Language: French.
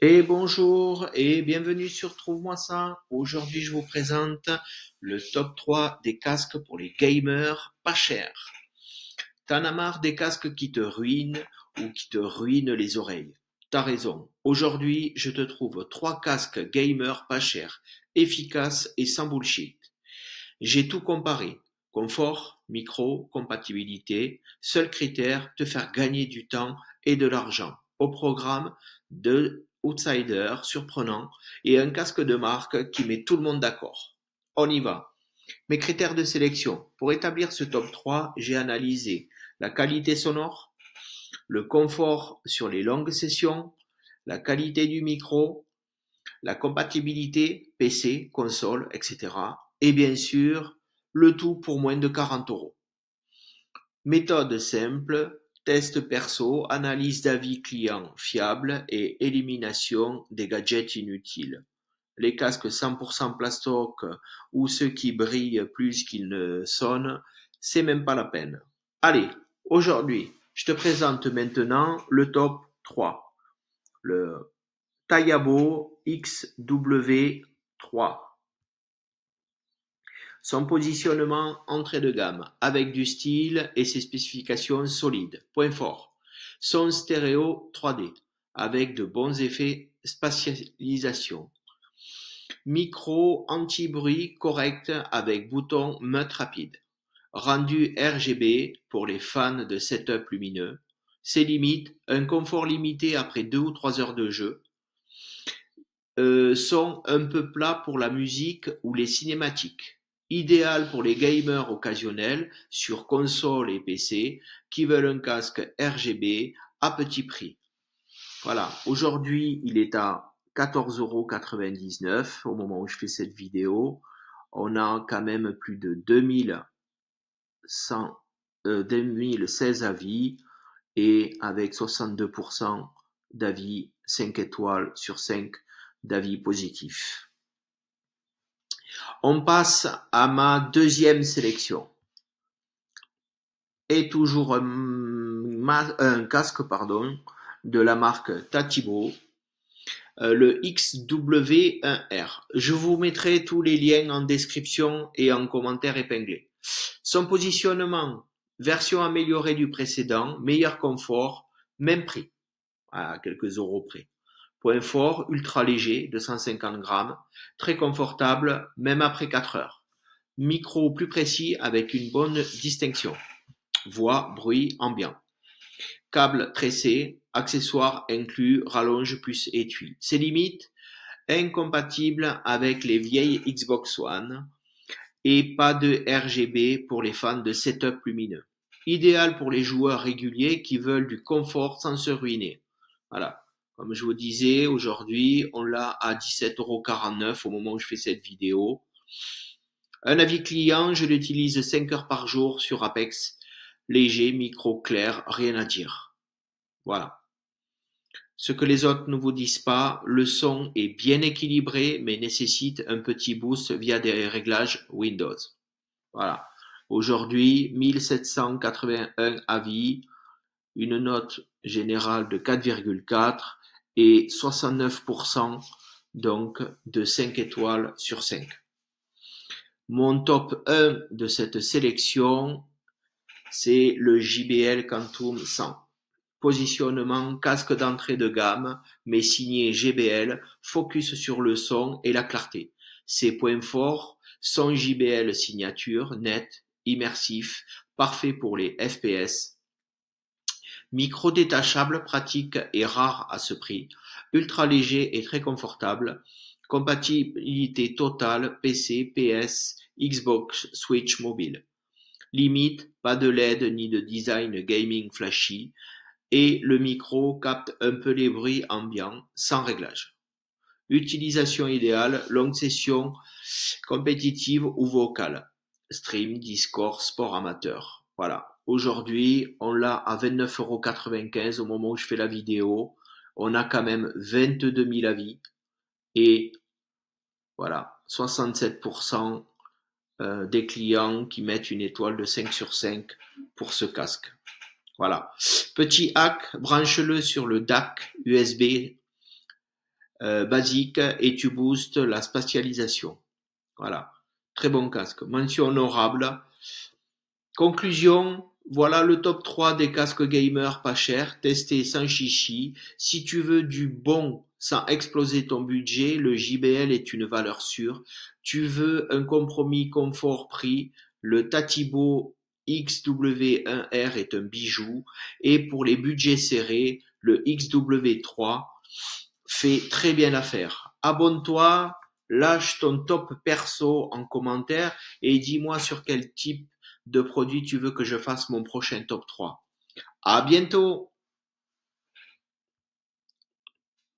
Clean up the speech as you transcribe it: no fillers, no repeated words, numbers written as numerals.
Et bonjour et bienvenue sur Trouve-moi ça. Aujourd'hui, je vous présente le top 3 des casques pour les gamers pas chers. T'en as marre des casques qui te ruinent ou qui te ruinent les oreilles? T'as raison. Aujourd'hui, je te trouve 3 casques gamers pas chers, efficaces et sans bullshit. J'ai tout comparé. Confort, micro, compatibilité. Seul critère, te faire gagner du temps et de l'argent. Au programme, deux outsiders surprenants et un casque de marque qui met tout le monde d'accord. On y va. Mes critères de sélection. Pour établir ce top 3, j'ai analysé la qualité sonore, le confort sur les longues sessions, la qualité du micro, la compatibilité PC, console, etc. Et bien sûr, le tout pour moins de 40 €. Méthode simple, test perso, analyse d'avis clients fiables et élimination des gadgets inutiles. Les casques 100% plastoc ou ceux qui brillent plus qu'ils ne sonnent, c'est même pas la peine. Allez, aujourd'hui, je te présente maintenant le top 3. Le Tayabo XW3. Son positionnement entrée de gamme, avec du style et ses spécifications solides. Point fort. Son stéréo 3D, avec de bons effets spatialisation. Micro anti-bruit correct avec bouton meute rapide. Rendu RGB pour les fans de setup lumineux. Ses limites, un confort limité après 2 ou 3 heures de jeu. Son un peu plat pour la musique ou les cinématiques. Idéal pour les gamers occasionnels sur console et PC qui veulent un casque RGB à petit prix. Voilà, aujourd'hui il est à 14,99 € au moment où je fais cette vidéo. On a quand même plus de 2016 avis et avec 62% d'avis 5 étoiles sur 5 d'avis positifs. On passe à ma deuxième sélection. Et toujours un casque de la marque Tatibo, le XW1R. Je vous mettrai tous les liens en description et en commentaire épinglé. Son positionnement, version améliorée du précédent, meilleur confort, même prix, à quelques euros près. Point fort, ultra léger, 250 grammes, très confortable, même après 4 heures. Micro plus précis avec une bonne distinction. Voix, bruit, ambiant. Câble tressé, accessoires inclus, rallonge plus étui. Ses limites, incompatible avec les vieilles Xbox One et pas de RGB pour les fans de setup lumineux. Idéal pour les joueurs réguliers qui veulent du confort sans se ruiner. Voilà. Comme je vous disais, aujourd'hui, on l'a à 17,49 € au moment où je fais cette vidéo. Un avis client, je l'utilise 5 heures par jour sur Apex. Léger, micro clair, rien à dire. Voilà. Ce que les autres ne vous disent pas, le son est bien équilibré mais nécessite un petit boost via des réglages Windows. Voilà. Aujourd'hui, 1781 avis, une note générale de 4,4 et 69% donc de 5 étoiles sur 5. Mon top 1 de cette sélection, c'est le JBL Quantum 100. Positionnement casque d'entrée de gamme, mais signé JBL, focus sur le son et la clarté. Ses points forts, son JBL signature, net, immersif, parfait pour les FPS. Micro détachable, pratique et rare à ce prix. Ultra léger et très confortable. Compatibilité totale PC, PS, Xbox, Switch mobile. Limite, pas de LED ni de design gaming flashy. Et le micro capte un peu les bruits ambiants, sans réglage. Utilisation idéale, longue session, compétitive ou vocale. Stream, Discord, sport amateur. Voilà. Aujourd'hui, on l'a à 29,95 € au moment où je fais la vidéo. On a quand même 22 000 avis. Et voilà, 67% des clients qui mettent une étoile de 5 sur 5 pour ce casque. Voilà. Petit hack, branche-le sur le DAC USB basique et tu boostes la spatialisation. Voilà, très bon casque. Mention honorable. Conclusion, voilà le top 3 des casques gamer pas chers, testés sans chichi. Si tu veux du bon sans exploser ton budget, le JBL est une valeur sûre. Tu veux un compromis confort-prix, le Tatibo XW1R est un bijou. Et pour les budgets serrés, le XW3 fait très bien l'affaire. Abonne-toi, lâche ton top perso en commentaire et dis-moi sur quel type de produit tu veux que je fasse mon prochain top 3. À bientôt!